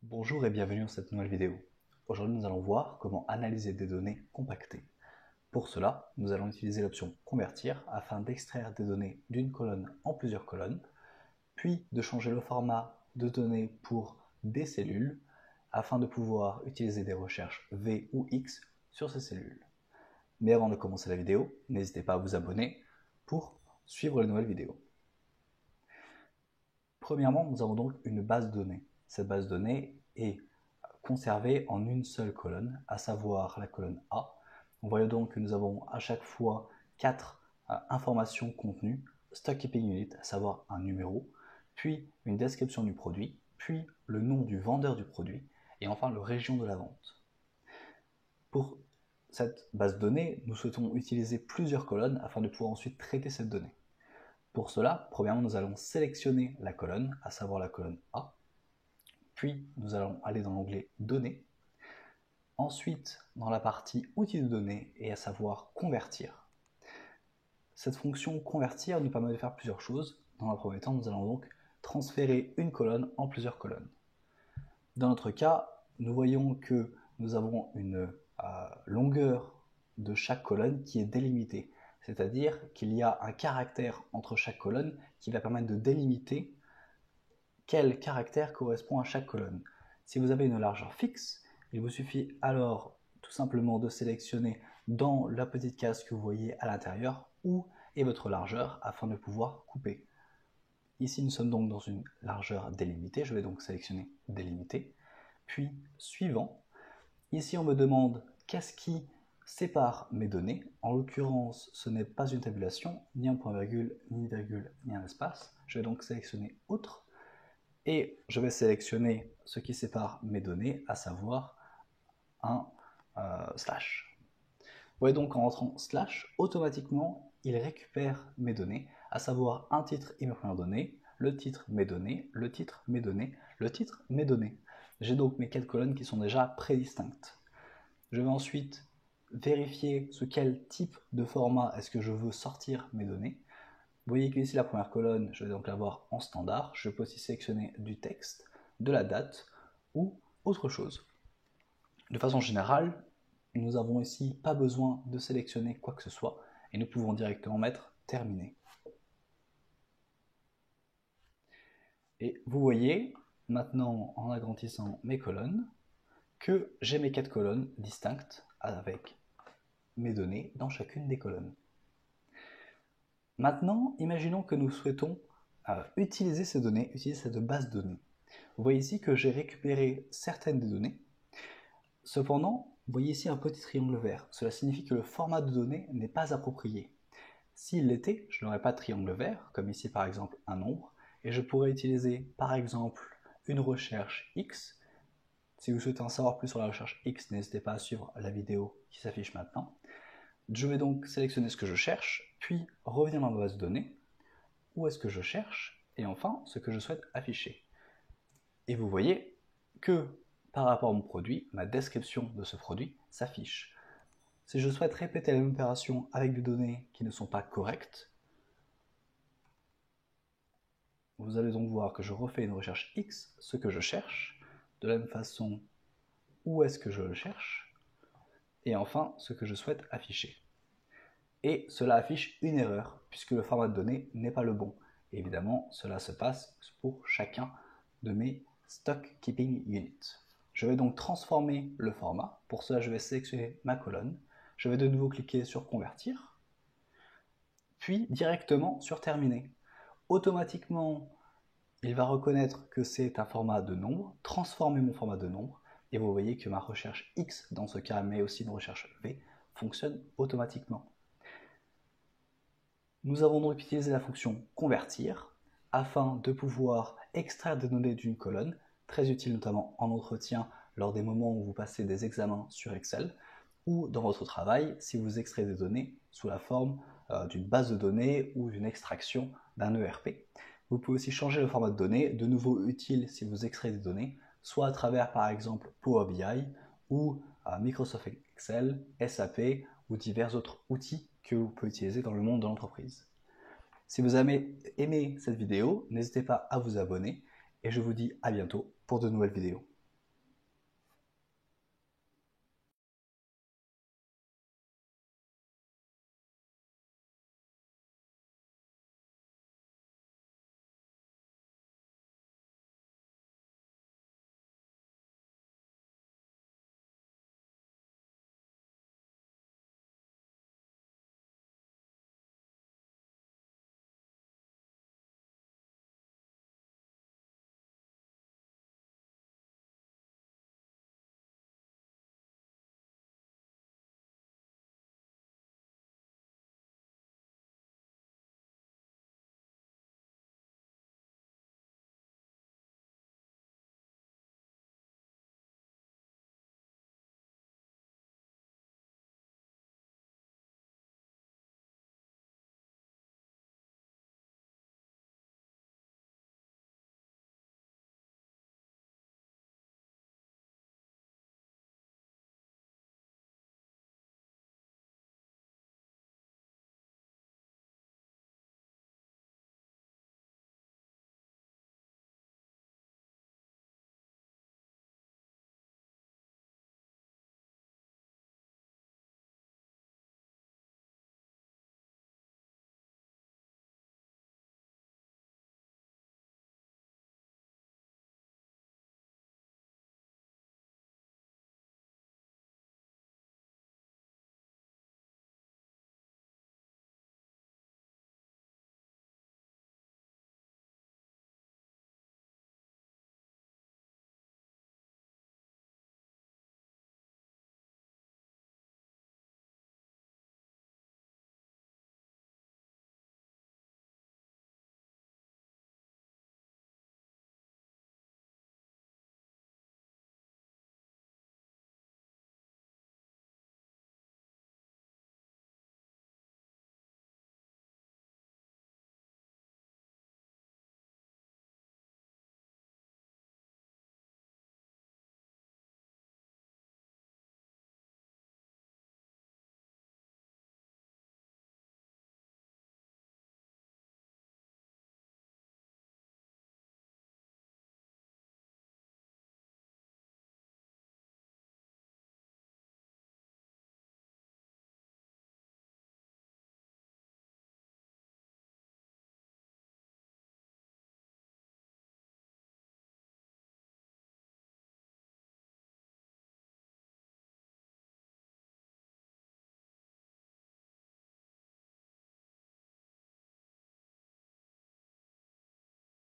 Bonjour et bienvenue dans cette nouvelle vidéo. Aujourd'hui, nous allons voir comment analyser des données compactées. Pour cela, nous allons utiliser l'option Convertir afin d'extraire des données d'une colonne en plusieurs colonnes, puis de changer le format de données pour des cellules afin de pouvoir utiliser des recherches V ou X sur ces cellules. Mais avant de commencer la vidéo, n'hésitez pas à vous abonner pour suivre les nouvelles vidéos. Premièrement, nous avons donc une base de données. Cette base de données est conservée en une seule colonne, à savoir la colonne A. On voit donc que nous avons à chaque fois 4 informations contenues, Stock Keeping Unit, à savoir un numéro, puis une description du produit, puis le nom du vendeur du produit, et enfin le région de la vente. Pour cette base de données, nous souhaitons utiliser plusieurs colonnes afin de pouvoir ensuite traiter cette donnée. Pour cela, premièrement, nous allons sélectionner la colonne, à savoir la colonne A, puis nous allons aller dans l'onglet Données. Ensuite, dans la partie Outils de données, et à savoir Convertir. Cette fonction Convertir nous permet de faire plusieurs choses. Dans un premier temps, nous allons donc transférer une colonne en plusieurs colonnes. Dans notre cas, nous voyons que nous avons une longueur de chaque colonne qui est délimitée. C'est-à-dire qu'il y a un caractère entre chaque colonne qui va permettre de délimiter quel caractère correspond à chaque colonne. Si vous avez une largeur fixe, il vous suffit alors tout simplement de sélectionner dans la petite case que vous voyez à l'intérieur où est votre largeur afin de pouvoir couper. Ici, nous sommes donc dans une largeur délimitée. Je vais donc sélectionner délimité. Puis, suivant. Ici, on me demande qu'est-ce qui sépare mes données. En l'occurrence, ce n'est pas une tabulation, ni un point-virgule, ni virgule, ni un espace. Je vais donc sélectionner Autre. Et je vais sélectionner ce qui sépare mes données, à savoir un slash. Vous voyez donc en rentrant slash, automatiquement, il récupère mes données, à savoir un titre et mes premières données, le titre, mes données, le titre, mes données, le titre, mes données. J'ai donc mes 4 colonnes qui sont déjà prédistinctes. Je vais ensuite vérifier sous quel type de format est-ce que je veux sortir mes données. Vous voyez qu'ici la première colonne, je vais donc l'avoir en standard. Je peux aussi sélectionner du texte, de la date ou autre chose. De façon générale, nous n'avons ici pas besoin de sélectionner quoi que ce soit et nous pouvons directement mettre terminé. Et vous voyez maintenant en agrandissant mes colonnes que j'ai mes 4 colonnes distinctes avec mes données dans chacune des colonnes. Maintenant, imaginons que nous souhaitons utiliser ces données, utiliser cette base de données. Vous voyez ici que j'ai récupéré certaines des données. Cependant, vous voyez ici un petit triangle vert. Cela signifie que le format de données n'est pas approprié. S'il l'était, je n'aurais pas de triangle vert, comme ici par exemple un nombre, et je pourrais utiliser par exemple une recherche X. Si vous souhaitez en savoir plus sur la recherche X, n'hésitez pas à suivre la vidéo qui s'affiche maintenant. Je vais donc sélectionner ce que je cherche, puis revenir dans ma base de données, où est-ce que je cherche, et enfin ce que je souhaite afficher. Et vous voyez que par rapport à mon produit, ma description de ce produit s'affiche. Si je souhaite répéter la même opération avec des données qui ne sont pas correctes, vous allez donc voir que je refais une recherche X, ce que je cherche, de la même façon, où est-ce que je le cherche, et enfin ce que je souhaite afficher. Et cela affiche une erreur, puisque le format de données n'est pas le bon. Et évidemment, cela se passe pour chacun de mes Stock Keeping Units. Je vais donc transformer le format. Pour cela, je vais sélectionner ma colonne. Je vais de nouveau cliquer sur Convertir, puis directement sur Terminer. Automatiquement, il va reconnaître que c'est un format de nombre, transformer mon format de nombre, et vous voyez que ma recherche X, dans ce cas, mais aussi une recherche V, fonctionne automatiquement. Nous avons donc utilisé la fonction convertir afin de pouvoir extraire des données d'une colonne, très utile notamment en entretien lors des moments où vous passez des examens sur Excel, ou dans votre travail si vous extrayez des données sous la forme d'une base de données ou d'une extraction d'un ERP. Vous pouvez aussi changer le format de données, de nouveau utile si vous extrayez des données, soit à travers par exemple Power BI ou Microsoft Excel, SAP ou divers autres outils que vous pouvez utiliser dans le monde de l'entreprise. Si vous avez aimé cette vidéo, n'hésitez pas à vous abonner et je vous dis à bientôt pour de nouvelles vidéos.